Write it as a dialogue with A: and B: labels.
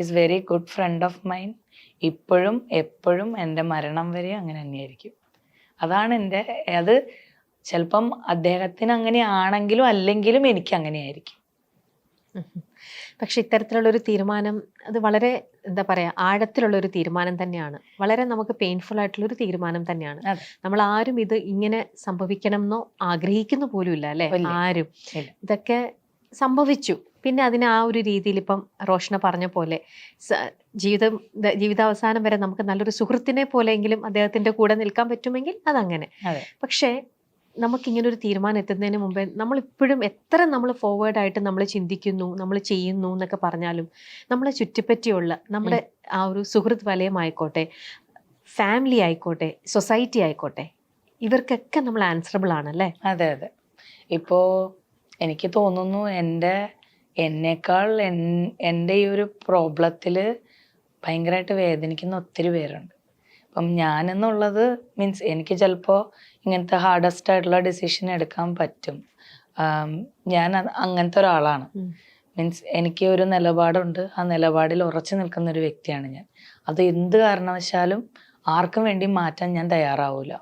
A: Is very good friend of mine. ഇപ്പോഴും എപ്പോഴും എൻ്റെ മരണം വരെ അങ്ങനെ തന്നെയായിരിക്കും. അതാണ് എൻ്റെ അത്. ചിലപ്പം അദ്ദേഹത്തിന് അങ്ങനെയാണെങ്കിലും അല്ലെങ്കിലും എനിക്ക് അങ്ങനെയായിരിക്കും.
B: പക്ഷെ ഇത്തരത്തിലുള്ളൊരു തീരുമാനം അത് വളരെ എന്താ പറയാ ആഴത്തിലുള്ളൊരു തീരുമാനം തന്നെയാണ്. വളരെ നമുക്ക് പെയിൻഫുൾ ആയിട്ടുള്ളൊരു തീരുമാനം തന്നെയാണ്.
A: അതെ.
B: നമ്മൾ ആരും ഇത് ഇങ്ങനെ സംഭവിക്കണം എന്നോ ആഗ്രഹിക്കുന്നു പോലുമില്ല അല്ലെ,
A: ഇല്ല.
B: ആരും.
A: ഇല്ല.
B: ഇതൊക്കെ സംഭവിച്ചു. പിന്നെ അതിനെ ആ ഒരു രീതിയിൽ ഇപ്പം റോഷന പറഞ്ഞ പോലെ ജീവിതാവസാനം വരെ നമുക്ക് നല്ലൊരു സുഹൃത്തിനെ പോലെയെങ്കിലും അദ്ദേഹത്തിന്റെ കൂടെ നിൽക്കാൻ പറ്റുമെങ്കിൽ അതങ്ങനെ.
A: അതെ.
B: പക്ഷേ നമുക്കിങ്ങനെ ഒരു തീരുമാനം എത്തുന്നതിന് മുമ്പേ നമ്മളിപ്പോഴും എത്ര നമ്മൾ ഫോർവേഡ് ആയിട്ട് നമ്മൾ ചിന്തിക്കുന്നു, നമ്മൾ ചെയ്യുന്നു എന്നൊക്കെ പറഞ്ഞാലും നമ്മളെ ചുറ്റിപ്പറ്റിയുള്ള നമ്മുടെ ആ ഒരു സുഹൃത്ത് വലയമായിക്കോട്ടെ, ഫാമിലി ആയിക്കോട്ടെ, സൊസൈറ്റി ആയിക്കോട്ടെ, ഇവർക്കൊക്കെ നമ്മൾ ആൻസറബിൾ ആണല്ലേ?
A: അതെ അതെ. ഇപ്പോ എനിക്ക് തോന്നുന്നു എന്നേക്കാൾ എൻ്റെ ഈ ഒരു പ്രോബ്ലത്തിൽ ഭയങ്കരമായിട്ട് വേദനിക്കുന്ന ഒത്തിരി പേരുണ്ട്. അപ്പം ഞാനെന്നുള്ളത് മീൻസ് എനിക്ക് ചിലപ്പോൾ ഇങ്ങനത്തെ ഹാർഡസ്റ്റ് ആയിട്ടുള്ള ഡിസിഷൻ എടുക്കാൻ പറ്റും. ഞാൻ അങ്ങനത്തെ ഒരാളാണ്. മീൻസ് എനിക്ക് ഒരു നിലപാടുണ്ട്. ആ നിലപാടിൽ ഉറച്ചു നിൽക്കുന്ന ഒരു വ്യക്തിയാണ് ഞാൻ. അത് എന്ത് കാരണവശാലും ആർക്കും വേണ്ടി മാറ്റാൻ ഞാൻ തയ്യാറാവില്ല.